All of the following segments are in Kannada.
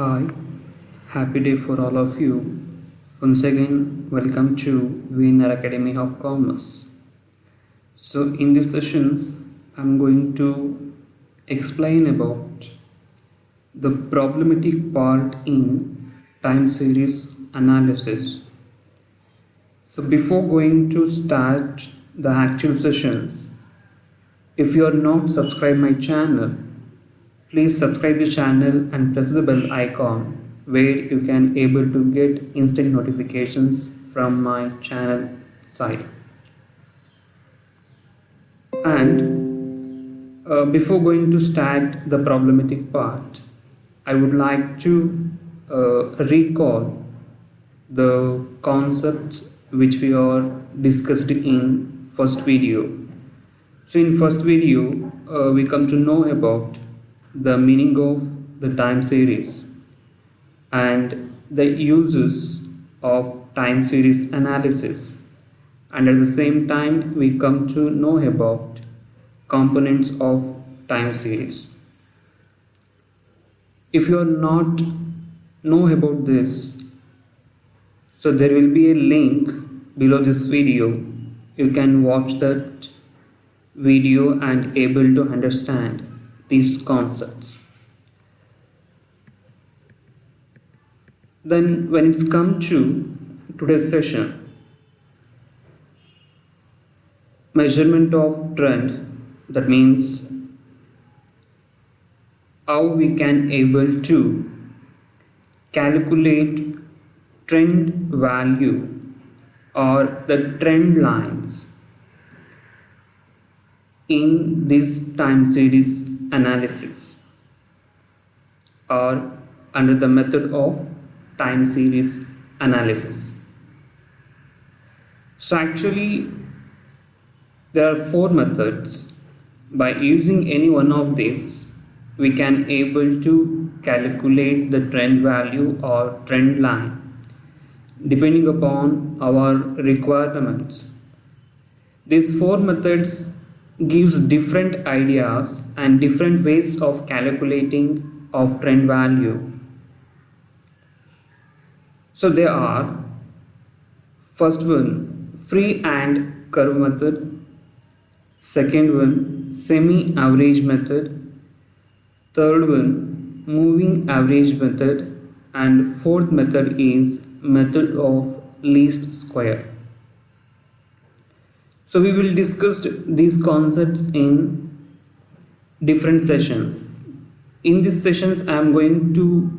Hi, happy day for all of you. Once again, welcome to Winner Academy of Commerce. So, in these sessions, I'm going to explain about the problematic part in time series analysis. So, before going to start the actual sessions, if you are not subscribed my channel, please subscribe the channel and press the bell icon where you can able to get instant notifications from my channel side. And before going to start the problematic part, I would like to recall the concepts which we are discussed in first video. So in first video, we come to know about the meaning of the time series and the uses of time series analysis, and at the same time we come to know about components of time series. If you are not know about this, so there will be a link below this video. You can watch that video and able to understand these concepts. Then when it's come to today's session, measurement of trend, that means how we can able to calculate trend value or the trend lines in this time series analysis or under the method of time series analysis. So actually there are four methods. By using any one of these, we can able to calculate the trend value or trend line depending upon our requirements. These four methods gives different ideas and different ways of calculating of trend value. So they are: first one, free and curve method; second one, semi-average method; third one, moving average method; and fourth method is method of least square. So we will discuss these concepts in different sessions. In these sessions I am going to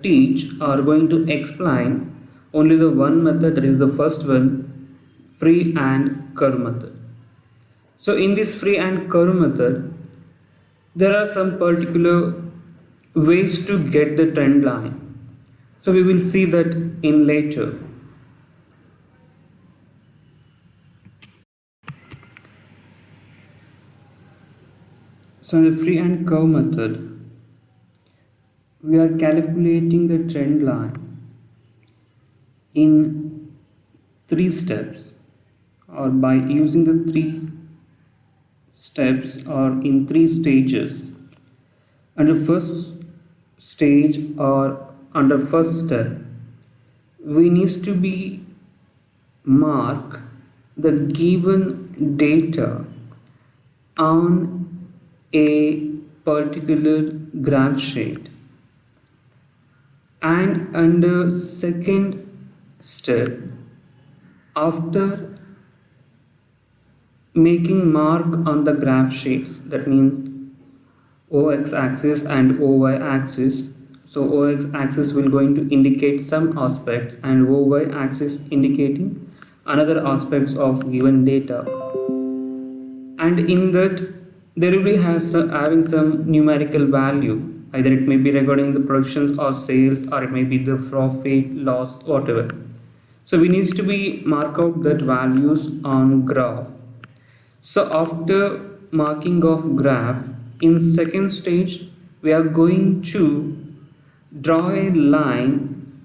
teach or going to explain only the one method, that is the first one, free and curve method. So in this free and curve method, there are some particular ways to get the trend line. So we will see that in later. So in the free and curve method, we are calculating the trend line in three steps, or by using the three steps or in three stages. Under first stage or under first step, we need to be mark the given data on a particular graph sheet, and under second step, after making mark on the graph sheets, that means OX axis and OY axis. So OX axis will going to indicate some aspects and OY axis indicating another aspects of given data, and in that there will be having some numerical value. Either it may be regarding the productions or sales, or it may be the profit, loss, whatever. So we need to be mark out that values on graph. So after marking of graph, in second stage we are going to draw a line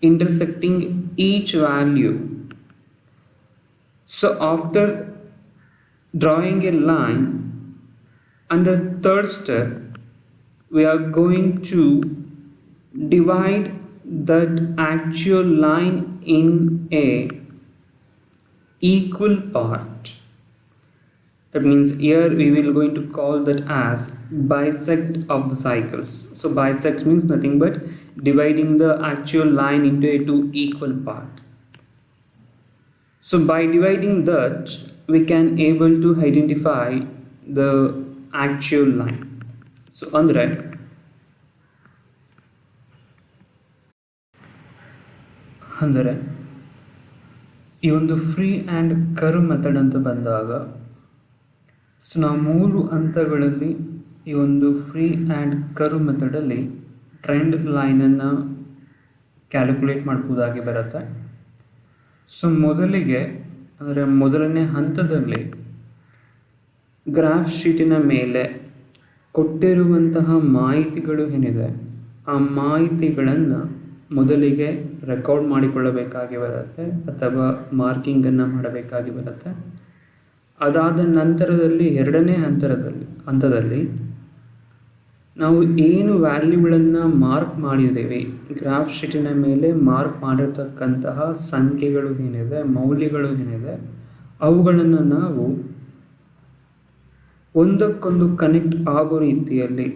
intersecting each value. So after drawing a line, under third step we are going to divide that actual line in a equal part. That means here we will going to call that as bisect of the cycles. So bisect means nothing but dividing the actual line into a two equal part. So by dividing that, we can able to identify the actual line. So ಅಂದರೆ ಈ ಒಂದು ಫ್ರೀ ಆ್ಯಂಡ್ ಕರ್ವ್ ಮೆಥಡ್ ಅಂತ ಬಂದಾಗ, ಸೊ ನಾವು 3 ಹಂತಗಳಲ್ಲಿ ಈ ಒಂದು ಫ್ರೀ ಆ್ಯಂಡ್ ಕರ್ವ್ ಮೆಥಡಲ್ಲಿ ಟ್ರೆಂಡ್ ಲೈನನ್ನು ಕ್ಯಾಲ್ಕುಲೇಟ್ ಮಾಡ್ಬೋದಾಗಿ ಬರುತ್ತೆ. ಸೊ ಮೊದಲಿಗೆ ಅಂದರೆ ಮೊದಲನೇ ಹಂತದಲ್ಲಿ ಗ್ರಾಫ್ ಶೀಟಿನ ಮೇಲೆ ಕೊಟ್ಟಿರುವಂತಹ ಮಾಹಿತಿಗಳು ಏನಿದೆ ಆ ಮಾಹಿತಿಗಳನ್ನು ಮೊದಲಿಗೆ ರೆಕಾರ್ಡ್ ಮಾಡಿಕೊಳ್ಳಬೇಕಾಗಿ ಬರುತ್ತೆ ಅಥವಾ ಮಾರ್ಕಿಂಗನ್ನು ಮಾಡಬೇಕಾಗಿ ಬರುತ್ತೆ. ಅದಾದ ನಂತರದಲ್ಲಿ ಎರಡನೇ ಹಂತದಲ್ಲಿ ನಾವು ಏನು ವ್ಯಾಲ್ಯೂಗಳನ್ನು ಮಾರ್ಕ್ ಮಾಡಿದ್ದೇವೆ, ಗ್ರಾಫ್ ಶೀಟಿನ ಮೇಲೆ ಮಾರ್ಕ್ ಮಾಡಿರ್ತಕ್ಕಂತಹ ಸಂಖ್ಯೆಗಳು ಏನಿದೆ, ಮೌಲ್ಯಗಳು ಏನಿದೆ, ಅವುಗಳನ್ನು ನಾವು ಒಂದಕ್ಕೊಂದು ಕನೆಕ್ಟ್ ಆಗೋ ರೀತಿಯಲ್ಲಿ,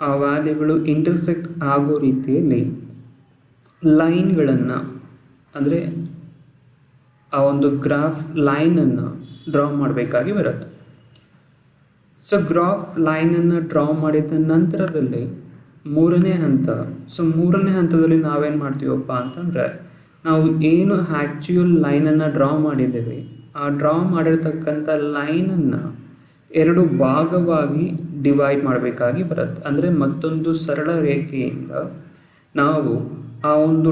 ಆ ವ್ಯಾಲ್ಯೂಗಳು ಇಂಟರ್ಸೆಕ್ಟ್ ಆಗೋ ರೀತಿಯಲ್ಲಿ ಲೈನ್ಗಳನ್ನು ಅಂದರೆ ಆ ಒಂದು ಗ್ರಾಫ್ ಲೈನನ್ನು ಡ್ರಾ ಮಾಡಬೇಕಾಗಿ ಬರುತ್ತೆ. ಸೊ ಗ್ರಾಫ್ ಲೈನನ್ನು ಡ್ರಾ ಮಾಡಿದ ನಂತರದಲ್ಲಿ ಮೂರನೇ ಹಂತ. ಸೊ ಮೂರನೇ ಹಂತದಲ್ಲಿ ನಾವೇನು ಮಾಡ್ತೀವಪ್ಪ ಅಂತಂದರೆ, ನಾವು ಏನು ಆ್ಯಕ್ಚುಯಲ್ ಲೈನನ್ನು ಡ್ರಾ ಮಾಡಿದ್ದೇವೆ ಆ ಡ್ರಾ ಮಾಡಿರ್ತಕ್ಕಂಥ ಲೈನನ್ನು 2 ಭಾಗವಾಗಿ ಡಿವೈಡ್ ಮಾಡಬೇಕಾಗಿ ಬರುತ್ತೆ. ಅಂದರೆ ಮತ್ತೊಂದು ಸರಳ ರೇಖೆಯಿಂದ ನಾವು ಆ ಒಂದು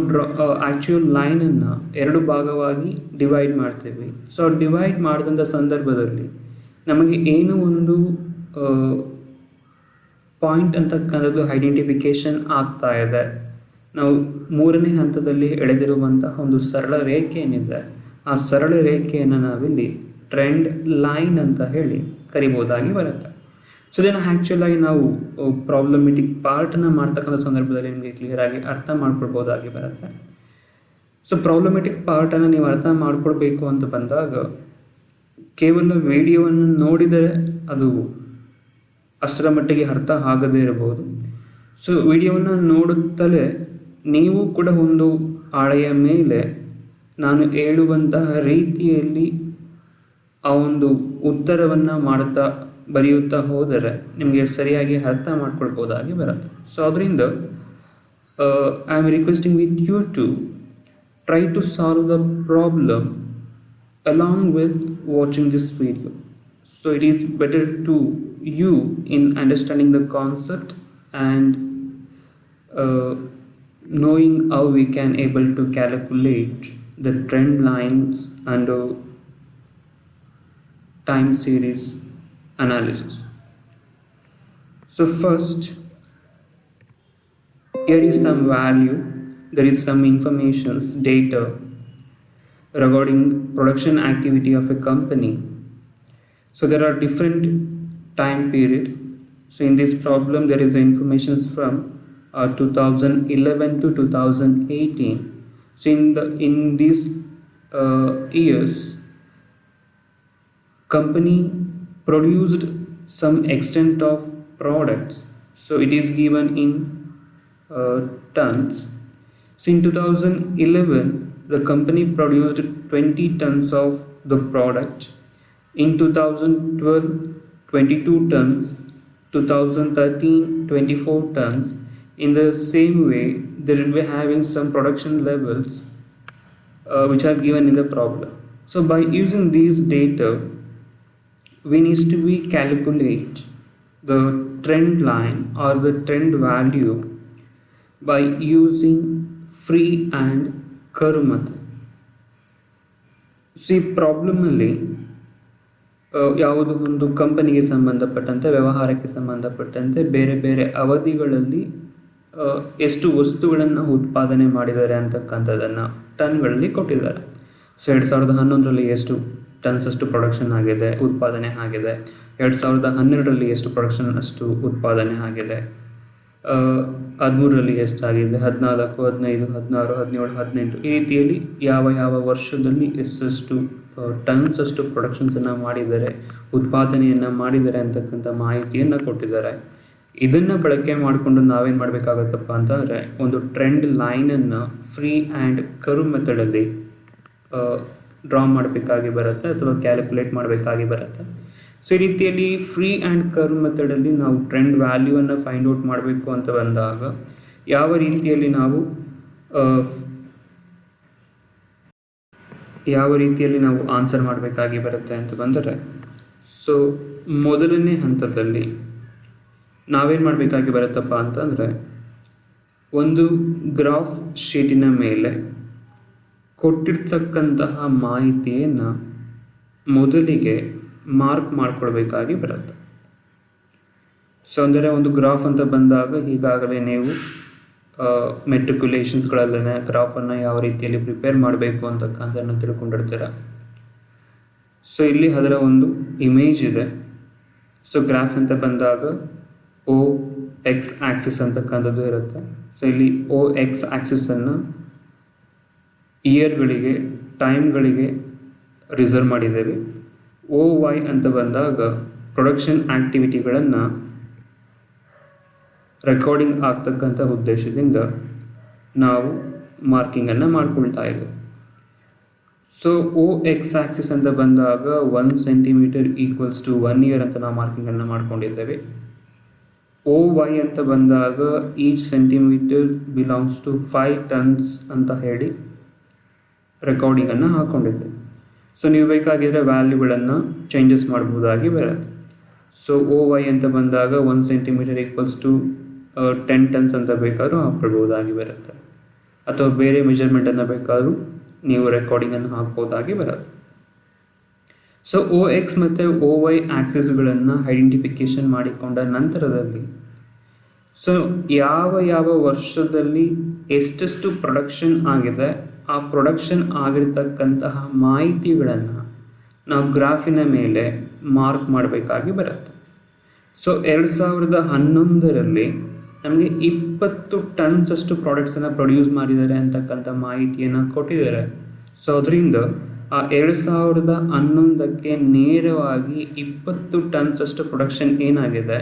ಆ್ಯಕ್ಚುಯಲ್ ಲೈನನ್ನು 2 ಭಾಗವಾಗಿ ಡಿವೈಡ್ ಮಾಡ್ತೀವಿ. ಸೊ ಡಿವೈಡ್ ಮಾಡಿದಂಥ ಸಂದರ್ಭದಲ್ಲಿ ನಮಗೆ ಏನು ಒಂದು ಪಾಯಿಂಟ್ ಅಂತಕ್ಕಂಥದ್ದು ಐಡೆಂಟಿಫಿಕೇಷನ್ ಆಗ್ತಾ ಇದೆ. ನಾವು ಮೂರನೇ ಹಂತದಲ್ಲಿ ಎಳೆದಿರುವಂತಹ ಒಂದು ಸರಳ ರೇಖೆ ಏನಿದೆ ಆ ಸರಳ ರೇಖೆಯನ್ನು ನಾವಿಲ್ಲಿ ಟ್ರೆಂಡ್ ಲೈನ್ ಅಂತ ಹೇಳಿ ಕರಿಬೋದಾಗಿ ಬರುತ್ತೆ. ಸೊ ಇದನ್ನು ಆ್ಯಕ್ಚುಲಾಗಿ ನಾವು ಪ್ರಾಬ್ಲಮೆಟಿಕ್ ಪಾರ್ಟನ್ನು ಮಾಡ್ತಕ್ಕಂಥ ಸಂದರ್ಭದಲ್ಲಿ ನಿಮಗೆ ಕ್ಲಿಯರಾಗಿ ಅರ್ಥ ಮಾಡ್ಕೊಳ್ಬೋದಾಗಿ ಬರುತ್ತೆ. ಸೊ ಪ್ರಾಬ್ಲಮೆಟಿಕ್ ಪಾರ್ಟನ್ನು ನೀವು ಅರ್ಥ ಮಾಡ್ಕೊಳ್ಬೇಕು ಅಂತ ಬಂದಾಗ ಕೇವಲ ವಿಡಿಯೋವನ್ನು ನೋಡಿದರೆ ಅದು ಅಷ್ಟರ ಮಟ್ಟಿಗೆ ಅರ್ಥ ಆಗದೇ ಇರಬಹುದು. ಸೊ ವಿಡಿಯೋವನ್ನು ನೋಡುತ್ತಲೇ ನೀವು ಕೂಡ ಒಂದು ಹಾಳೆಯ ಮೇಲೆ ನಾನು ಹೇಳುವಂತಹ ರೀತಿಯಲ್ಲಿ ಆ ಒಂದು ಉತ್ತರವನ್ನು ಬರೆಯುತ್ತಾ ಹೋದರೆ ನಿಮಗೆ ಸರಿಯಾಗಿ ಅರ್ಥ ಮಾಡ್ಕೊಳ್ಬೋದಾಗಿ ಬರುತ್ತೆ. ಸೊ ಅದರಿಂದ I am requesting with you to try to solve the problem along with watching this video. So it is better to you in understanding the concept and knowing how we can able to calculate the trend lines and time series analysis. So first, here is some value, there is some information, data regarding production activity of a company. So there are different time period. So in this problem there is information from 2011 to 2018. So in these years company produced some extent of products. So it is given in tons. So in 2011 the company produced 20 tons of the product. In 2012, 22 tons. 2013, 24 tons. In the same way, they will be having some production levels which are given in the problem. So by using these data, we need to be calculate the trend line or the trend value by using free and curve method. ಈ ಪ್ರಾಬ್ಲಮಲ್ಲಿ ಯಾವುದೋ ಒಂದು ಕಂಪನಿಗೆ ಸಂಬಂಧಪಟ್ಟಂತೆ, ವ್ಯವಹಾರಕ್ಕೆ ಸಂಬಂಧಪಟ್ಟಂತೆ ಬೇರೆ ಬೇರೆ ಅವಧಿಗಳಲ್ಲಿ ಎಷ್ಟು ವಸ್ತುಗಳನ್ನು ಉತ್ಪಾದನೆ ಮಾಡಿದ್ದಾರೆ ಅಂತಕ್ಕಂಥದ್ದನ್ನು ಟನ್ಗಳಲ್ಲಿ ಕೊಟ್ಟಿದ್ದಾರೆ. ಸೊ 2011ರಲ್ಲಿ ಎಷ್ಟು ಟನ್ಸ್ ಅಷ್ಟು ಪ್ರೊಡಕ್ಷನ್ ಆಗಿದೆ, ಉತ್ಪಾದನೆ ಆಗಿದೆ. 2012ರಲ್ಲಿ ಎಷ್ಟು ಪ್ರೊಡಕ್ಷನ್ ಅಷ್ಟು ಉತ್ಪಾದನೆ ಆಗಿದೆ. 13ರಲ್ಲಿ ಎಷ್ಟಾಗಿದೆ, 14, 15, 16, 17, 18 ಈ ರೀತಿಯಲ್ಲಿ ಯಾವ ವರ್ಷದಲ್ಲಿ ಎಷ್ಟೆಷ್ಟು ಟನ್ಸ್ ಅಷ್ಟು ಪ್ರೊಡಕ್ಷನ್ಸನ್ನು ಮಾಡಿದ್ದಾರೆ, ಉತ್ಪಾದನೆಯನ್ನು ಮಾಡಿದ್ದಾರೆ ಅಂತಕ್ಕಂಥ ಮಾಹಿತಿಯನ್ನು ಕೊಟ್ಟಿದ್ದಾರೆ. ಇದನ್ನು ಬಳಕೆ ಮಾಡಿಕೊಂಡು ನಾವೇನು ಮಾಡಬೇಕಾಗತ್ತಪ್ಪ ಅಂತಂದರೆ ಒಂದು ಟ್ರೆಂಡ್ ಲೈನನ್ನು ಫ್ರೀ ಆ್ಯಂಡ್ ಕರ್ವ್ ಮೆಥಡಲ್ಲಿ ಡ್ರಾ ಮಾಡಬೇಕಾಗಿ ಬರುತ್ತೆ ಅಥವಾ ಕ್ಯಾಲ್ಕುಲೇಟ್ ಮಾಡಬೇಕಾಗಿ ಬರುತ್ತೆ. ಸೊ ಈ ರೀತಿಯಲ್ಲಿ ಫ್ರೀ ಆ್ಯಂಡ್ ಕರ್ವ್ ಮೆಥಡಲ್ಲಿ ನಾವು ಟ್ರೆಂಡ್ ವ್ಯಾಲ್ಯೂವನ್ನು ಫೈಂಡ್ ಔಟ್ ಮಾಡಬೇಕು ಅಂತ ಬಂದಾಗ ಯಾವ ರೀತಿಯಲ್ಲಿ ನಾವು ಆನ್ಸರ್ ಮಾಡಬೇಕಾಗಿ ಬರುತ್ತೆ ಅಂತ ಬಂದರೆ, ಸೊ ಮೊದಲನೇ ಹಂತದಲ್ಲಿ ನಾವೇನು ಮಾಡಬೇಕಾಗಿ ಬರುತ್ತಪ್ಪ ಅಂತಂದರೆ ಒಂದು ಗ್ರಾಫ್ ಶೀಟಿನ ಮೇಲೆ ಕೊಟ್ಟಿರ್ತಕ್ಕಂತಹ ಮಾಹಿತಿಯನ್ನು ಮೊದಲಿಗೆ ಮಾರ್ಕ್ ಮಾಡ್ಕೊಳ್ಬೇಕಾಗಿ ಬರುತ್ತೆ. ಸೊ ಅಂದರೆ ಒಂದು ಗ್ರಾಫ್ ಅಂತ ಬಂದಾಗ ಈಗಾಗಲೇ ನೀವು ಮೆಟ್ರಿಕ್ಯುಲೇಷನ್ಸ್ಗಳಲ್ಲೇ ಗ್ರಾಫನ್ನು ಯಾವ ರೀತಿಯಲ್ಲಿ ಪ್ರಿಪೇರ್ ಮಾಡಬೇಕು ಅಂತಕ್ಕಂಥದ್ದನ್ನು ತಿಳ್ಕೊಂಡಿರ್ತೀರ. ಸೊ ಇಲ್ಲಿ ಅದರ ಒಂದು ಇಮೇಜ್ ಇದೆ. ಸೊ ಗ್ರಾಫ್ ಅಂತ ಬಂದಾಗ OX ಆಕ್ಸಿಸ್ ಅಂತಕ್ಕಂಥದ್ದು ಇರುತ್ತೆ. ಸೊ ಇಲ್ಲಿ OX ಆಕ್ಸಿಸನ್ನು ಇಯರ್ಗಳಿಗೆ, ಟೈಮ್ಗಳಿಗೆ ರಿಸರ್ವ್ ಮಾಡಿದ್ದೇವೆ. OY ಅಂತ ಬಂದಾಗ ಪ್ರೊಡಕ್ಷನ್ ಆ್ಯಕ್ಟಿವಿಟಿಗಳನ್ನು ರೆಕಾರ್ಡಿಂಗ್ ಆಗ್ತಕ್ಕಂಥ ಉದ್ದೇಶದಿಂದ ನಾವು ಮಾರ್ಕಿಂಗನ್ನು ಮಾಡ್ಕೊಳ್ತಾ ಇದ್ದೇವೆ. ಸೊ OX ಆಕ್ಸಿಸ್ ಅಂತ ಬಂದಾಗ 1 ಸೆಂಟಿಮೀಟರ್ ಈಕ್ವಲ್ಸ್ ಟು 1 ಇಯರ್ ಅಂತ ನಾವು ಮಾರ್ಕಿಂಗನ್ನು ಮಾಡ್ಕೊಂಡಿದ್ದೇವೆ. OY ಅಂತ ಬಂದಾಗ each centimetre belongs to 5 tons ಅಂತ ಹೇಳಿ ರೆಕಾರ್ಡಿಂಗನ್ನು ಹಾಕ್ಕೊಂಡಿದ್ದೇವೆ. ಸೊ ನೀವು ಬೇಕಾಗಿದ್ದರೆ ವ್ಯಾಲ್ಯೂಗಳನ್ನು ಚೇಂಜಸ್ ಮಾಡ್ಬೋದಾಗಿ ಬರುತ್ತೆ. ಸೊ OY ಅಂತ ಬಂದಾಗ 1 ಸೆಂಟಿಮೀಟರ್ ಈಕ್ವಲ್ಸ್ ಟು 10 ಟನ್ಸ್ ಅಂತ ಬೇಕಾದ್ರೂ ಹಾಕ್ಕೊಳ್ಬೋದಾಗಿ ಬರುತ್ತೆ, ಅಥವಾ ಬೇರೆ ಮೆಜರ್ಮೆಂಟನ್ನು ಬೇಕಾದರೂ ನೀವು ರೆಕಾರ್ಡಿಂಗನ್ನು ಹಾಕ್ಬೋದಾಗಿ ಬರುತ್ತೆ. ಸೊ OX ಮತ್ತು OY ಆಕ್ಸಿಸ್ಗಳನ್ನು ಐಡೆಂಟಿಫಿಕೇಷನ್ ಮಾಡಿಕೊಂಡ ನಂತರದಲ್ಲಿ ಸೊ ಯಾವ ವರ್ಷದಲ್ಲಿ ಎಷ್ಟೆಷ್ಟು ಪ್ರೊಡಕ್ಷನ್ ಆಗಿದೆ, ಆ ಪ್ರೊಡಕ್ಷನ್ ಆಗಿರ್ತಕ್ಕಂತಹ ಮಾಹಿತಿಗಳನ್ನು ನಾವು ಗ್ರಾಫಿನ ಮೇಲೆ ಮಾರ್ಕ್ ಮಾಡಬೇಕಾಗಿ ಬರುತ್ತೆ. ಸೊ 2011ರಲ್ಲಿ ನಮಗೆ 20 ಟನ್ಸ್ ಅಷ್ಟು ಪ್ರಾಡಕ್ಟ್ಸನ್ನು ಪ್ರೊಡ್ಯೂಸ್ ಮಾಡಿದ್ದಾರೆ ಅಂತಕ್ಕಂಥ ಮಾಹಿತಿಯನ್ನು ಕೊಟ್ಟಿದ್ದಾರೆ. ಸೊ ಅದರಿಂದ ಆ 2011ಕ್ಕೆ ನೇರವಾಗಿ 20 ಟನ್ಸ್ ಅಷ್ಟು ಪ್ರೊಡಕ್ಷನ್ ಏನಾಗಿದೆ,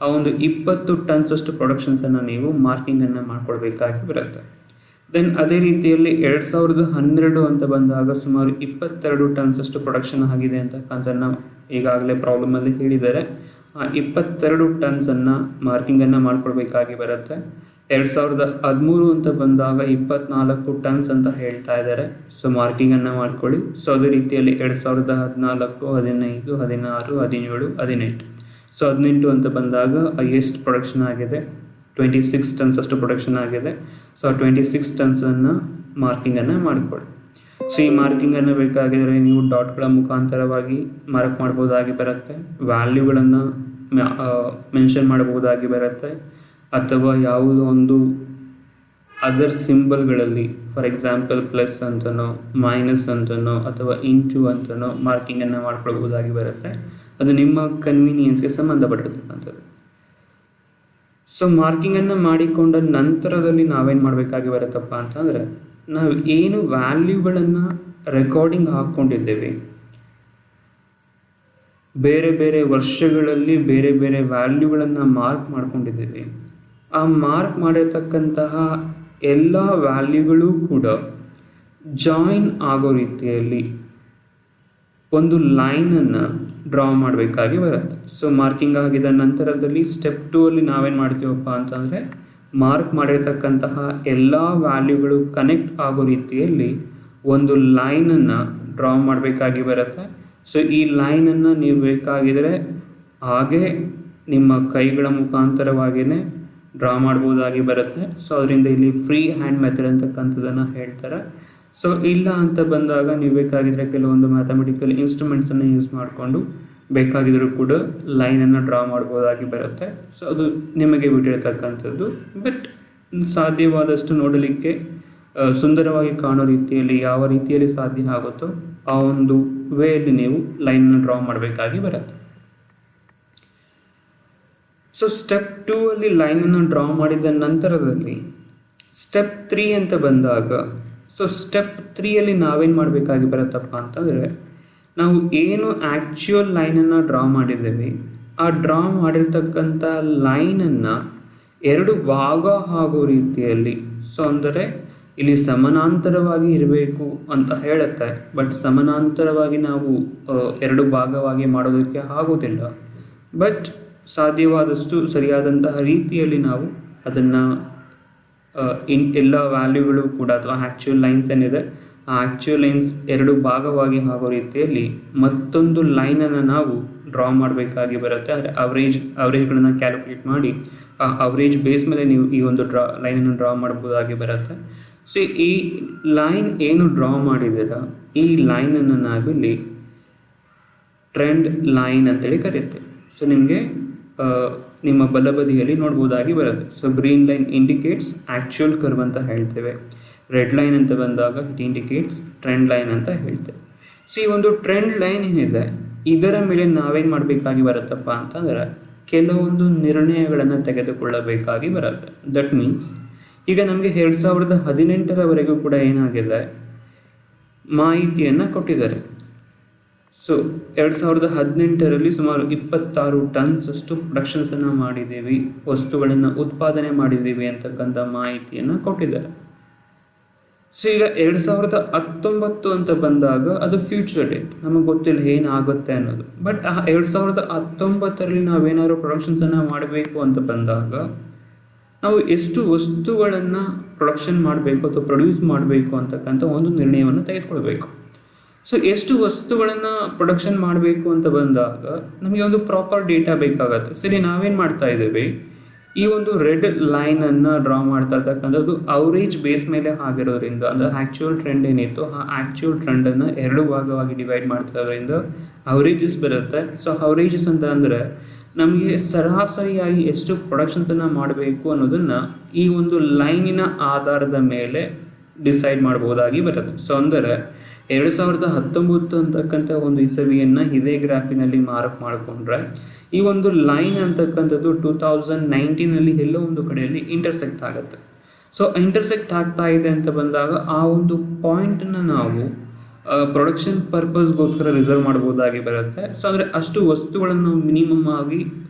ಆ ಒಂದು 20 ಟನ್ಸ್ ಅಷ್ಟು ಪ್ರೊಡಕ್ಷನ್ಸನ್ನು ನೀವು ಮಾರ್ಕಿಂಗನ್ನು ಮಾಡ್ಕೊಳ್ಬೇಕಾಗಿ ಬರುತ್ತೆ. ದೆನ್ ಅದೇ ರೀತಿಯಲ್ಲಿ 2012 ಅಂತ ಬಂದಾಗ ಸುಮಾರು 22 ಟನ್ಸ್ ಅಷ್ಟು ಪ್ರೊಡಕ್ಷನ್ ಆಗಿದೆ ಅಂತಕ್ಕಂಥದ್ದನ್ನು ಈಗಾಗಲೇ ಪ್ರಾಬ್ಲಮಲ್ಲಿ ಹೇಳಿದ್ದಾರೆ. ಆ 22 ಟನ್ಸನ್ನು ಮಾರ್ಕಿಂಗನ್ನು ಮಾಡ್ಕೊಳ್ಬೇಕಾಗಿ ಬರುತ್ತೆ. 2013 ಅಂತ ಬಂದಾಗ 24 ಟನ್ಸ್ ಅಂತ ಹೇಳ್ತಾ ಇದ್ದಾರೆ. ಸೊ ಮಾರ್ಕಿಂಗನ್ನು ಮಾಡ್ಕೊಳ್ಳಿ. ಸೊ ಅದೇ ರೀತಿಯಲ್ಲಿ 2014, 15, 16, 17, 18. ಸೊ 18 ಅಂತ ಬಂದಾಗ ಎಷ್ಟು ಪ್ರೊಡಕ್ಷನ್ ಆಗಿದೆ, 26 ಟನ್ಸ್ ಅಷ್ಟು ಪ್ರೊಡಕ್ಷನ್ ಆಗಿದೆ. ಸೊ 26 ಟನ್ಸನ್ನು ಮಾರ್ಕಿಂಗನ್ನು ಮಾಡಿಕೊಳ್ಳಿ. ಸೊ ಈ ಮಾರ್ಕಿಂಗನ್ನು ಬೇಕಾಗಿದ್ದರೆ ನೀವು ಡಾಟ್ಗಳ ಮುಖಾಂತರವಾಗಿ ಮಾರ್ಕ್ ಮಾಡ್ಬೋದಾಗಿ ಬರುತ್ತೆ, ವ್ಯಾಲ್ಯೂಗಳನ್ನು ಮೆನ್ಷನ್ ಮಾಡಬಹುದಾಗಿ ಬರುತ್ತೆ, ಅಥವಾ ಯಾವುದೋ ಒಂದು ಅದರ್ ಸಿಂಬಲ್ಗಳಲ್ಲಿ ಫಾರ್ ಎಕ್ಸಾಂಪಲ್ ಪ್ಲಸ್ ಅಂತನೋ, ಮೈನಸ್ ಅಂತನೋ, ಅಥವಾ ಇಂಟು ಅಂತನೋ ಮಾರ್ಕಿಂಗನ್ನು ಮಾಡ್ಕೊಳ್ಬೋದಾಗಿ ಬರುತ್ತೆ. ಅದು ನಿಮ್ಮ ಕನ್ವೀನಿಯನ್ಸ್ಗೆ ಸಂಬಂಧಪಟ್ಟಿರ್ತಕ್ಕಂಥದ್ದು. ಸೊ ಮಾರ್ಕಿಂಗನ್ನು ಮಾಡಿಕೊಂಡ ನಂತರದಲ್ಲಿ ನಾವೇನು ಮಾಡಬೇಕಾಗಿ ಬರುತ್ತಪ್ಪ ಅಂತಂದರೆ, ನಾವು ಏನು ವ್ಯಾಲ್ಯೂಗಳನ್ನು ರೆಕಾರ್ಡಿಂಗ್ ಹಾಕ್ಕೊಂಡಿದ್ದೇವೆ, ಬೇರೆ ಬೇರೆ ವರ್ಷಗಳಲ್ಲಿ ಬೇರೆ ಬೇರೆ ವ್ಯಾಲ್ಯೂಗಳನ್ನು ಮಾರ್ಕ್ ಮಾಡ್ಕೊಂಡಿದ್ದೇವೆ, ಆ ಮಾರ್ಕ್ ಮಾಡಿರ್ತಕ್ಕಂತಹ ಎಲ್ಲ ವ್ಯಾಲ್ಯೂಗಳು ಕೂಡ ಜಾಯಿನ್ ಆಗೋ ರೀತಿಯಲ್ಲಿ ಒಂದು ಲೈನನ್ನು ಡ್ರಾ ಮಾಡಬೇಕಾಗಿ ಬರುತ್ತೆ. ಸೊ ಮಾರ್ಕಿಂಗ್ ಆಗಿದ ನಂತರದಲ್ಲಿ ಸ್ಟೆಪ್ 2 ಅಲ್ಲಿ ನಾವೇನು ಮಾಡ್ತೀವಪ್ಪ ಅಂತಂದರೆ, ಮಾರ್ಕ್ ಮಾಡಿರ್ತಕ್ಕಂತಹ ಎಲ್ಲ ವ್ಯಾಲ್ಯೂಗಳು ಕನೆಕ್ಟ್ ಆಗೋ ರೀತಿಯಲ್ಲಿ ಒಂದು ಲೈನನ್ನು ಡ್ರಾ ಮಾಡಬೇಕಾಗಿ ಬರುತ್ತೆ. ಸೊ ಈ ಲೈನನ್ನು ನೀವು ಬೇಕಾಗಿದರೆ ಹಾಗೆ ನಿಮ್ಮ ಕೈಗಳ ಮುಖಾಂತರವಾಗಿಯೇ ಡ್ರಾ ಮಾಡ್ಬೋದಾಗಿ ಬರುತ್ತೆ. ಸೊ ಅದರಿಂದ ಇಲ್ಲಿ ಫ್ರೀ ಹ್ಯಾಂಡ್ ಮೆಥಡ್ ಅಂತಕ್ಕಂಥದ್ದನ್ನು ಹೇಳ್ತಾರೆ. ಸೊ ಇಲ್ಲ ಅಂತ ಬಂದಾಗ ನೀವು ಬೇಕಾಗಿದ್ದರೆ ಕೆಲವೊಂದು ಮ್ಯಾಥಮೆಟಿಕಲ್ ಇನ್ಸ್ಟ್ರೂಮೆಂಟ್ಸನ್ನು ಯೂಸ್ ಮಾಡಿಕೊಂಡು ಬೇಕಾಗಿದ್ದರೂ ಕೂಡ ಲೈನನ್ನು ಡ್ರಾ ಮಾಡ್ಬೋದಾಗಿ ಬರುತ್ತೆ. ಸೊ ಅದು ನಿಮಗೆ ಬಿಟ್ಟಿರ್ತಕ್ಕಂಥದ್ದು. ಬಟ್ ಸಾಧ್ಯವಾದಷ್ಟು ನೋಡಲಿಕ್ಕೆ ಸುಂದರವಾಗಿ ಕಾಣೋ ರೀತಿಯಲ್ಲಿ ಯಾವ ರೀತಿಯಲ್ಲಿ ಸಾಧ್ಯ ಆಗುತ್ತೋ ಆ ಒಂದು ವೇಯಲ್ಲಿ ನೀವು ಲೈನನ್ನು ಡ್ರಾ ಮಾಡಬೇಕಾಗಿ ಬರುತ್ತೆ. ಸೊ ಸ್ಟೆಪ್ 2 ಅಲ್ಲಿ ಲೈನನ್ನು ಡ್ರಾ ಮಾಡಿದ ನಂತರದಲ್ಲಿ ಸ್ಟೆಪ್ 3 ಅಂತ ಬಂದಾಗ, ಸೊ ಸ್ಟೆಪ್ 3 ಅಲ್ಲಿ ನಾವೇನು ಮಾಡಬೇಕಾಗಿ ಬರುತ್ತಪ್ಪ ಅಂತಂದರೆ, ನಾವು ಏನು ಆ್ಯಕ್ಚುಯಲ್ ಲೈನನ್ನು ಡ್ರಾ ಮಾಡಿದ್ದೇವೆ ಆ ಡ್ರಾ ಮಾಡಿರ್ತಕ್ಕಂಥ ಲೈನನ್ನು 2 ಭಾಗ ಆಗೋ ರೀತಿಯಲ್ಲಿ, ಸೊ ಅಂದರೆ ಇಲ್ಲಿ ಸಮಾನಾಂತರವಾಗಿ ಇರಬೇಕು ಅಂತ ಹೇಳುತ್ತೆ, ಬಟ್ ಸಮಾನಾಂತರವಾಗಿ ನಾವು 2 ಭಾಗವಾಗಿ ಮಾಡೋದಕ್ಕೆ ಆಗೋದಿಲ್ಲ. ಬಟ್ ಸಾಧ್ಯವಾದಷ್ಟು ಸರಿಯಾದಂತಹ ರೀತಿಯಲ್ಲಿ ನಾವು ಅದನ್ನು ಎಲ್ಲ ವ್ಯಾಲ್ಯೂಗಳು ಕೂಡ ಅಥವಾ ಆ್ಯಕ್ಚುಯಲ್ ಲೈನ್ಸ್ ಏನಿದೆ ಆ ಆ್ಯಕ್ಚುಯಲ್ ಲೈನ್ಸ್ 2 ಭಾಗವಾಗಿ ಆಗೋ ರೀತಿಯಲ್ಲಿ ಮತ್ತೊಂದು ಲೈನನ್ನು ನಾವು ಡ್ರಾ ಮಾಡಬೇಕಾಗಿ ಬರುತ್ತೆ. ಅಂದರೆ ಅವರೇಜ್ಗಳನ್ನು ಕ್ಯಾಲ್ಕುಲೇಟ್ ಮಾಡಿ ಆ ಅವರೇಜ್ ಬೇಸ್ ಮೇಲೆ ನೀವು ಈ ಒಂದು ಲೈನನ್ನು ಡ್ರಾ ಮಾಡ್ಬೋದಾಗಿ ಬರುತ್ತೆ. ಸೊ ಈ ಲೈನ್ ಏನು ಡ್ರಾ ಮಾಡಿದ್ದೀರಾ ಈ ಲೈನನ್ನು ನಾವಿಲ್ಲಿ ಟ್ರೆಂಡ್ ಲೈನ್ ಅಂತೇಳಿ ಕರೆಯುತ್ತೇವೆ. ಸೊ ನಿಮಗೆ ನಿಮ್ಮ ಬಲಬದಿಯಲ್ಲಿ ನೋಡ್ಬೋದಾಗಿ ಬರುತ್ತೆ. So green line indicates actual curve ಅಂತ ಹೇಳ್ತೇವೆ. ರೆಡ್ ಲೈನ್ ಅಂತ ಬಂದಾಗ ಇಟ್ ಇಂಡಿಕೇಟ್ಸ್ ಟ್ರೆಂಡ್ ಲೈನ್ ಅಂತ ಹೇಳ್ತೇವೆ. ಸೊ ಈ ಒಂದು ಟ್ರೆಂಡ್ ಲೈನ್ ಏನಿದೆ ಇದರ ಮೇಲೆ ನಾವೇನು ಮಾಡಬೇಕಾಗಿ ಬರುತ್ತಪ್ಪ ಅಂತಂದರೆ ಕೆಲವೊಂದು ನಿರ್ಣಯಗಳನ್ನು ತೆಗೆದುಕೊಳ್ಳಬೇಕಾಗಿ ಬರುತ್ತೆ. ದಟ್ ಮೀನ್ಸ್ ಈಗ ನಮಗೆ 2018ರವರೆಗೂ ಕೂಡ ಏನಾಗಿದೆ ಮಾಹಿತಿಯನ್ನು ಕೊಟ್ಟಿದ್ದಾರೆ. ಸೊ 2018ರಲ್ಲಿ ಸುಮಾರು 26 ಟನ್ಸ್ ಅಷ್ಟು ಪ್ರೊಡಕ್ಷನ್ಸನ್ನು ಮಾಡಿದ್ದೀವಿ, ವಸ್ತುಗಳನ್ನು ಉತ್ಪಾದನೆ ಮಾಡಿದ್ದೀವಿ ಅಂತಕ್ಕಂಥ ಮಾಹಿತಿಯನ್ನು ಕೊಟ್ಟಿದ್ದಾರೆ. ಸೊ ಈಗ 2019 ಅಂತ ಬಂದಾಗ ಅದು ಫ್ಯೂಚರ್ ಡೇಟ್, ನಮಗೆ ಗೊತ್ತಿಲ್ಲ ಏನಾಗುತ್ತೆ ಅನ್ನೋದು. ಬಟ್ ಆ 2019ರಲ್ಲಿ ನಾವೇನಾದ್ರು ಪ್ರೊಡಕ್ಷನ್ಸನ್ನು ಮಾಡಬೇಕು ಅಂತ ಬಂದಾಗ ನಾವು ಎಷ್ಟು ವಸ್ತುಗಳನ್ನು ಪ್ರೊಡಕ್ಷನ್ ಮಾಡಬೇಕು ಅಥವಾ ಪ್ರೊಡ್ಯೂಸ್ ಮಾಡಬೇಕು ಅಂತಕ್ಕಂಥ ಒಂದು ನಿರ್ಣಯವನ್ನು ತೆಗೆದುಕೊಳ್ಬೇಕು. ಸೊ ಎಷ್ಟು ವಸ್ತುಗಳನ್ನು ಪ್ರೊಡಕ್ಷನ್ ಮಾಡಬೇಕು ಅಂತ ಬಂದಾಗ ನಮಗೆ ಒಂದು ಪ್ರಾಪರ್ ಡೇಟಾ ಬೇಕಾಗತ್ತೆ. ಸರಿ, ನಾವೇನು ಮಾಡ್ತಾ ಇದ್ದೇವೆ, ಈ ಒಂದು ರೆಡ್ ಲೈನನ್ನು ಡ್ರಾ ಮಾಡ್ತಾ ಇರ್ತಕ್ಕಂಥದ್ದು ಅವರೇಜ್ ಬೇಸ್ ಮೇಲೆ ಆಗಿರೋದ್ರಿಂದ, ಅಂದರೆ ಆ್ಯಕ್ಚುಯಲ್ ಟ್ರೆಂಡ್ ಏನಿತ್ತು ಆ ಆ್ಯಕ್ಚುಯಲ್ ಟ್ರೆಂಡನ್ನು 2 ಭಾಗವಾಗಿ ಡಿವೈಡ್ ಮಾಡ್ತಾ ಇರೋದ್ರಿಂದ ಅವರೇಜಸ್ ಬರುತ್ತೆ. ಸೊ ಅವರೇಜಸ್ ಅಂತ ಅಂದರೆ ನಮಗೆ ಸರಾಸರಿಯಾಗಿ ಎಷ್ಟು ಪ್ರೊಡಕ್ಷನ್ಸನ್ನು ಮಾಡಬೇಕು ಅನ್ನೋದನ್ನು ಈ ಒಂದು ಲೈನಿನ ಆಧಾರದ ಮೇಲೆ ಡಿಸೈಡ್ ಮಾಡ್ಬೋದಾಗಿ ಬರುತ್ತೆ. ಸೊ ಅಂದರೆ 2019 ಅಂತಕ್ಕಂಥ ಒಂದು ಇಸವಿಯನ್ನು ಇದೇ ಗ್ರಾಫಿನಲ್ಲಿ ಮಾರ್ಕ್ ಮಾಡಿಕೊಂಡ್ರೆ ಈ ಒಂದು ಲೈನ್ ಅಂತಕ್ಕಂಥದ್ದು 2019ನಲ್ಲಿ ಎಲ್ಲೋ ಒಂದು ಕಡೆಯಲ್ಲಿ ಇಂಟರ್ಸೆಕ್ಟ್ ಆಗುತ್ತೆ. ಸೊ ಇಂಟರ್ಸೆಕ್ಟ್ ಆಗ್ತಾ ಇದೆ ಅಂತ ಬಂದಾಗ ಆ ಒಂದು ಪಾಯಿಂಟನ್ನು ನಾವು ಪ್ರೊಡಕ್ಷನ್ ಪರ್ಪಸ್ಗೋಸ್ಕರ ರಿಸರ್ವ್ ಮಾಡ್ಬೋದಾಗಿ ಬರುತ್ತೆ. ಸೊ ಅಂದರೆ ಅಷ್ಟು ವಸ್ತುಗಳನ್ನು ಮಿನಿಮಮ್ ಆಗಿ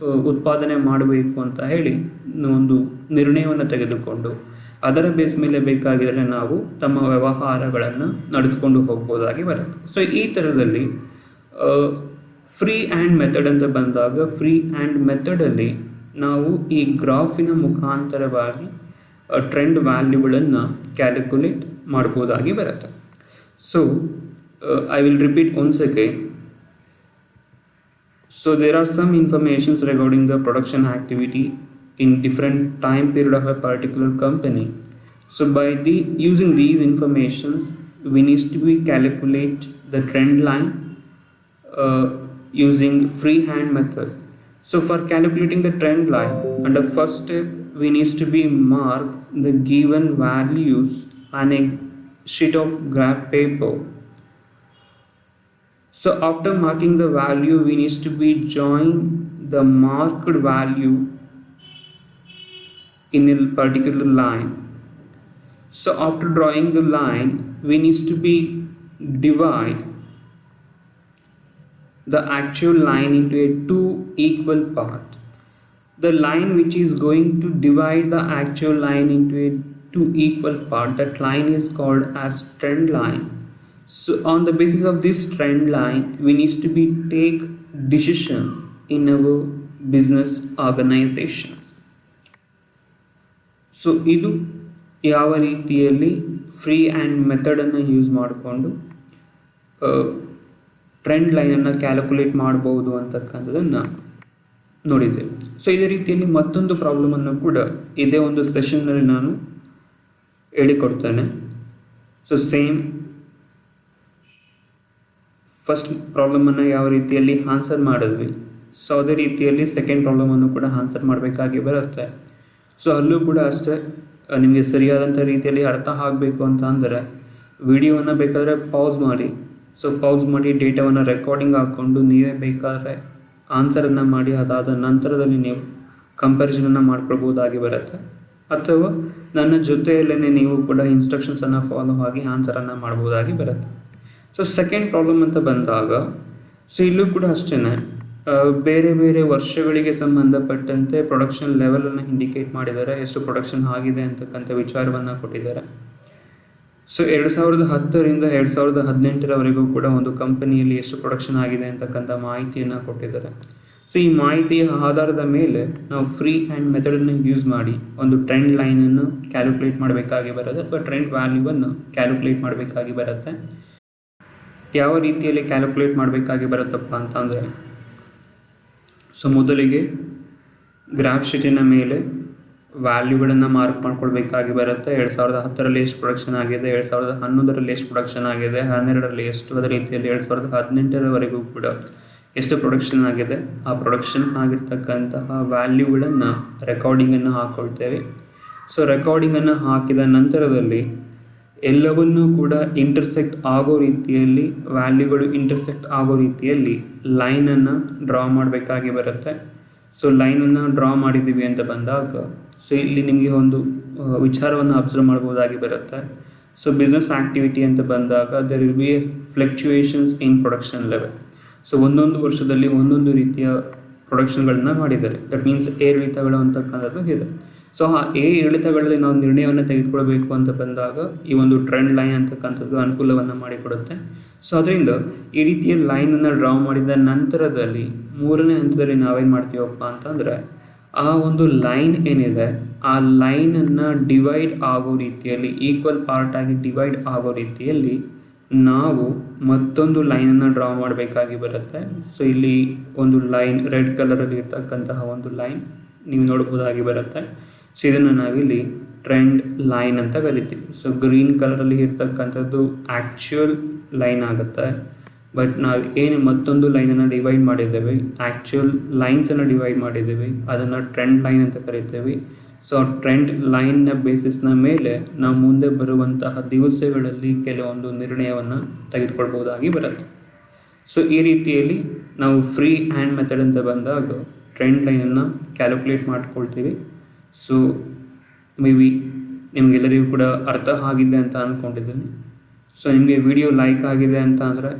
ಉತ್ಪಾದನೆ ಮಾಡಬೇಕು ಅಂತ ಹೇಳಿ ಒಂದು ನಿರ್ಣಯವನ್ನು ತೆಗೆದುಕೊಂಡು ಅದರ ಬೇಸ್ ಮೇಲೆ ಬೇಕಾಗಿದ್ದರೆ ನಾವು ತಮ್ಮ ವ್ಯವಹಾರಗಳನ್ನು ನಡೆಸ್ಕೊಂಡು ಹೋಗ್ಬೋದಾಗಿ ಬರುತ್ತೆ. ಸೊ ಈ ಥರದಲ್ಲಿ ಫ್ರೀ ಹ್ಯಾಂಡ್ ಮೆಥಡ್ ಅಂತ ಬಂದಾಗ ಫ್ರೀ ಹ್ಯಾಂಡ್ ಮೆಥಡಲ್ಲಿ ನಾವು ಈ ಗ್ರಾಫಿನ ಮುಖಾಂತರವಾಗಿ ಟ್ರೆಂಡ್ ವ್ಯಾಲ್ಯೂಗಳನ್ನು ಕ್ಯಾಲ್ಕುಲೇಟ್ ಮಾಡ್ಬೋದಾಗಿ ಬರುತ್ತೆ. So I will repeat once again. So there are some informations regarding the production activity in different time period of a particular company. So by using these informations we need to calculate the trend line using freehand method. So for calculating the trend line, under first step we need to mark the given values on a sheet of graph paper. So after marking the value we need to join the marked value in a particular line. So after drawing the line we need to divide the actual line into 2 equal parts. The line which is going to divide the actual line into 2 equal parts, that line is called as trend line. So on the basis of this trend line we need to take decisions in our business organizations. So ಇದು ಯಾವ ರೀತಿಯಲ್ಲಿ ಫ್ರೀ ಹ್ಯಾಂಡ್ ಮೆಥಡನ್ನು ಯೂಸ್ ಮಾಡಿಕೊಂಡು ಟ್ರೆಂಡ್ ಲೈನನ್ನು ಕ್ಯಾಲ್ಕುಲೇಟ್ ಮಾಡ್ಬೋದು ಅಂತಕ್ಕಂಥದ್ದನ್ನು ನೋಡಿದ್ದೇವೆ. ಸೊ ಇದೇ ರೀತಿಯಲ್ಲಿ ಮತ್ತೊಂದು ಪ್ರಾಬ್ಲಮನ್ನು ಕೂಡ ಇದೇ ಒಂದು ಸೆಷನ್ನಲ್ಲಿ ನಾನು ಹೇಳಿಕೊಡ್ತೇನೆ. ಸೊ ಸೇಮ್ ಫಸ್ಟ್ ಪ್ರಾಬ್ಲಮನ್ನು ಯಾವ ರೀತಿಯಲ್ಲಿ ಆನ್ಸರ್ ಮಾಡಿದ್ವಿ, ಸೊ ಅದೇ ರೀತಿಯಲ್ಲಿ ಸೆಕೆಂಡ್ ಪ್ರಾಬ್ಲಮನ್ನು ಕೂಡ ಆನ್ಸರ್ ಮಾಡಬೇಕಾಗಿ ಬರುತ್ತೆ. ಸೊ ಅಲ್ಲೂ ಕೂಡ ಅಷ್ಟೇ, ನಿಮಗೆ ಸರಿಯಾದಂಥ ರೀತಿಯಲ್ಲಿ ಅರ್ಥ ಆಗಬೇಕು ಅಂತ ಅಂದರೆ ವಿಡಿಯೋವನ್ನು ಬೇಕಾದರೆ ಪಾಸ್ ಮಾಡಿ. ಸೊ ಪಾಸ್ ಮಾಡಿ ಡೇಟಾವನ್ನು ರೆಕಾರ್ಡಿಂಗ್ ಹಾಕ್ಕೊಂಡು ನೀವೇ ಬೇಕಾದರೆ ಆನ್ಸರನ್ನು ಮಾಡಿ, ಅದಾದ ನಂತರದಲ್ಲಿ ನೀವು ಕಂಪ್ಯಾರಿಸನನ್ನು ಮಾಡ್ಕೊಳ್ಬೋದಾಗಿ ಬರುತ್ತೆ, ಅಥವಾ ನನ್ನ ಜೊತೆಯಲ್ಲೇ ನೀವು ಕೂಡ ಇನ್ಸ್ಟ್ರಕ್ಷನ್ಸನ್ನು ಫಾಲೋ ಆಗಿ ಆನ್ಸರನ್ನು ಮಾಡ್ಬೋದಾಗಿ ಬರುತ್ತೆ. ಸೊ ಸೆಕೆಂಡ್ ಪ್ರಾಬ್ಲಮ್ ಅಂತ ಬಂದಾಗ, ಸೊ ಇಲ್ಲೂ ಕೂಡ ಅಷ್ಟೇ ಬೇರೆ ಬೇರೆ ವರ್ಷಗಳಿಗೆ ಸಂಬಂಧಪಟ್ಟಂತೆ ಪ್ರೊಡಕ್ಷನ್ ಲೆವೆಲನ್ನು ಇಂಡಿಕೇಟ್ ಮಾಡಿದ್ದಾರೆ, ಎಷ್ಟು ಪ್ರೊಡಕ್ಷನ್ ಆಗಿದೆ ಅಂತಕ್ಕಂಥ ವಿಚಾರವನ್ನು ಕೊಟ್ಟಿದ್ದಾರೆ. ಸೊ 2010ರಿಂದ 2018ರವರೆಗೂ ಕೂಡ ಒಂದು ಕಂಪನಿಯಲ್ಲಿ ಎಷ್ಟು ಪ್ರೊಡಕ್ಷನ್ ಆಗಿದೆ ಅಂತಕ್ಕಂಥ ಮಾಹಿತಿಯನ್ನು ಕೊಟ್ಟಿದ್ದಾರೆ. ಸೊ ಈ ಮಾಹಿತಿಯ ಆಧಾರದ ಮೇಲೆ ನಾವು ಫ್ರೀ ಹ್ಯಾಂಡ್ ಮೆಥಡನ್ನು ಯೂಸ್ ಮಾಡಿ ಒಂದು ಟ್ರೆಂಡ್ ಲೈನನ್ನು ಕ್ಯಾಲ್ಕುಲೇಟ್ ಮಾಡಬೇಕಾಗಿ ಬರುತ್ತೆ, ಅಥವಾ ಟ್ರೆಂಡ್ ವ್ಯಾಲ್ಯೂವನ್ನು ಕ್ಯಾಲ್ಕುಲೇಟ್ ಮಾಡಬೇಕಾಗಿ ಬರುತ್ತೆ. ಯಾವ ರೀತಿಯಲ್ಲಿ ಕ್ಯಾಲ್ಕುಲೇಟ್ ಮಾಡಬೇಕಾಗಿ ಬರುತ್ತಪ್ಪ ಅಂತಂದರೆ, ಸೊ ಮೊದಲಿಗೆ ಗ್ರಾಫ್ ಶೀಟಿನ ಮೇಲೆ ವ್ಯಾಲ್ಯೂಗಳನ್ನು ಮಾರ್ಕ್ ಮಾಡ್ಕೊಳ್ಬೇಕಾಗಿ ಬರುತ್ತೆ. 2010ರಲ್ಲಿ ಎಷ್ಟು ಪ್ರೊಡಕ್ಷನ್ ಆಗಿದೆ, 2011ರಲ್ಲಿ ಎಷ್ಟು ಪ್ರೊಡಕ್ಷನ್ ಆಗಿದೆ, 2012ರಲ್ಲಿ ಎಷ್ಟು, ಅದೇ ರೀತಿಯಲ್ಲಿ 2018ರವರೆಗೂ ಕೂಡ ಎಷ್ಟು ಪ್ರೊಡಕ್ಷನ್ ಆಗಿದೆ, ಆ ಪ್ರೊಡಕ್ಷನ್ ಆಗಿರ್ತಕ್ಕಂತಹ ವ್ಯಾಲ್ಯೂಗಳನ್ನು ರೆಕಾರ್ಡಿಂಗನ್ನು ಹಾಕ್ಕೊಳ್ತೇವೆ. ಸೊ ರೆಕಾರ್ಡಿಂಗನ್ನು ಹಾಕಿದ ನಂತರದಲ್ಲಿ ಎಲ್ಲವನ್ನೂ ಕೂಡ ಇಂಟರ್ಸೆಕ್ಟ್ ಆಗೋ ರೀತಿಯಲ್ಲಿ, ವ್ಯಾಲ್ಯೂಗಳು ಇಂಟರ್ಸೆಕ್ಟ್ ಆಗೋ ರೀತಿಯಲ್ಲಿ ಲೈನನ್ನು ಡ್ರಾ ಮಾಡಬೇಕಾಗಿ ಬರುತ್ತೆ. ಸೊ ಲೈನನ್ನು ಡ್ರಾ ಮಾಡಿದ್ದೀವಿ ಅಂತ ಬಂದಾಗ, ಸೊ ಇಲ್ಲಿ ನಿಮಗೆ ಒಂದು ವಿಚಾರವನ್ನು ಅಬ್ಸರ್ವ್ ಮಾಡ್ಬೋದಾಗಿ ಬರುತ್ತೆ. ಸೊ ಬಿಸ್ನೆಸ್ ಆ್ಯಕ್ಟಿವಿಟಿ ಅಂತ ಬಂದಾಗ there will be fluctuations in production level. So ಒಂದೊಂದು ವರ್ಷದಲ್ಲಿ ಒಂದೊಂದು ರೀತಿಯ ಪ್ರೊಡಕ್ಷನ್ಗಳನ್ನ ಮಾಡಿದ್ದಾರೆ. ದಟ್ ಮೀನ್ಸ್ ಏರಿಳಿತಗಳು ಅಂತಕ್ಕಂಥದ್ದು ಇದೆ. ಸೊ ಆ ಏರಿಳಿತಗಳಲ್ಲಿ ನಾವು ನಿರ್ಣಯವನ್ನು ತೆಗೆದುಕೊಳ್ಬೇಕು ಅಂತ ಬಂದಾಗ ಈ ಒಂದು ಟ್ರೆಂಡ್ ಲೈನ್ ಅಂತಕ್ಕಂಥದ್ದು ಅನುಕೂಲವನ್ನು ಮಾಡಿಕೊಡುತ್ತೆ. ಸೊ ಅದರಿಂದ ಈ ರೀತಿಯ ಲೈನನ್ನು ಡ್ರಾ ಮಾಡಿದ ನಂತರದಲ್ಲಿ ಮೂರನೇ ಹಂತದಲ್ಲಿ ನಾವೇನು ಮಾಡ್ತೀವಪ್ಪ ಅಂತಂದರೆ, ಆ ಒಂದು ಲೈನ್ ಏನಿದೆ ಆ ಲೈನನ್ನು ಡಿವೈಡ್ ಆಗೋ ರೀತಿಯಲ್ಲಿ, ಈಕ್ವಲ್ ಪಾರ್ಟ್ ಆಗಿ ಡಿವೈಡ್ ಆಗೋ ರೀತಿಯಲ್ಲಿ ನಾವು ಮತ್ತೊಂದು ಲೈನನ್ನು ಡ್ರಾ ಮಾಡಬೇಕಾಗಿ ಬರುತ್ತೆ. ಸೊ ಇಲ್ಲಿ ಒಂದು ಲೈನ್ ರೆಡ್ ಕಲರಲ್ಲಿ ಇರ್ತಕ್ಕಂತಹ ಒಂದು ಲೈನ್ ನೀವು ನೋಡ್ಬೋದಾಗಿ ಬರುತ್ತೆ. ಸೊ ಇದನ್ನು ನಾವಿಲ್ಲಿ ಟ್ರೆಂಡ್ ಲೈನ್ ಅಂತ ಕರಿತೀವಿ. ಸೊ ಗ್ರೀನ್ ಕಲರಲ್ಲಿ ಇರ್ತಕ್ಕಂಥದ್ದು ಆ್ಯಕ್ಚುಯಲ್ ಲೈನ್ ಆಗುತ್ತೆ. ಬಟ್ ನಾವು ಏನು ಮತ್ತೊಂದು ಲೈನನ್ನು ಡಿವೈಡ್ ಮಾಡಿದ್ದೇವೆ, ಆ್ಯಕ್ಚುಯಲ್ ಲೈನ್ಸನ್ನು ಡಿವೈಡ್ ಮಾಡಿದ್ದೇವೆ, ಅದನ್ನು ಟ್ರೆಂಡ್ ಲೈನ್ ಅಂತ ಕರಿತೇವೆ. ಸೊ ಟ್ರೆಂಡ್ ಲೈನ್ನ ಬೇಸಿಸ್ನ ಮೇಲೆ ನಾವು ಮುಂದೆ ಬರುವಂತಹ ದಿವಸಗಳಲ್ಲಿ ಕೆಲವೊಂದು ನಿರ್ಣಯವನ್ನು ತೆಗೆದುಕೊಳ್ಬೋದಾಗಿ ಬರುತ್ತೆ. ಸೊ ಈ ರೀತಿಯಲ್ಲಿ ನಾವು ಫ್ರೀ ಹ್ಯಾಂಡ್ ಮೆಥಡ್ ಅಂತ ಬಂದಾಗ ಟ್ರೆಂಡ್ ಲೈನನ್ನು ಕ್ಯಾಲ್ಕುಲೇಟ್ ಮಾಡ್ಕೊಳ್ತೀವಿ. ಸೊ ಮೇ ಬಿ ನಿಮಗೆಲ್ಲರಿಗೂ ಕೂಡ ಅರ್ಥ ಆಗಿದೆ ಅಂತ ಅಂದ್ಕೊಂಡಿದ್ದೀನಿ. ಸೊ ನಿಮಗೆ ವಿಡಿಯೋ ಲೈಕ್ ಆಗಿದೆ ಅಂತ ಅಂದರೆ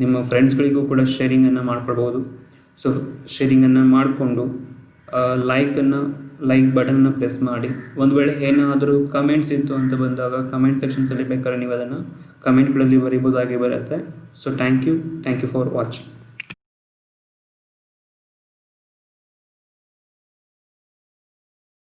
ನಿಮ್ಮ ಫ್ರೆಂಡ್ಸ್ಗಳಿಗೂ ಕೂಡ ಶೇರಿಂಗನ್ನು ಮಾಡ್ಕೊಳ್ಬೋದು. ಸೊ ಶೇರಿಂಗನ್ನು ಮಾಡಿಕೊಂಡು ಲೈಕ್ ಬಟನ್ನ ಪ್ರೆಸ್ ಮಾಡಿ. ಒಂದು ವೇಳೆ ಏನಾದರೂ ಕಮೆಂಟ್ಸ್ ಇತ್ತು ಅಂತ ಬಂದಾಗ ಕಮೆಂಟ್ ಸೆಕ್ಷನ್ಸಲ್ಲಿ ಬೇಕಾದ್ರೆ ನೀವು ಅದನ್ನು ಕಮೆಂಟ್ಗಳಲ್ಲಿ ಬರೀಬೋದಾಗಿ ಬರುತ್ತೆ. So thank you for watching.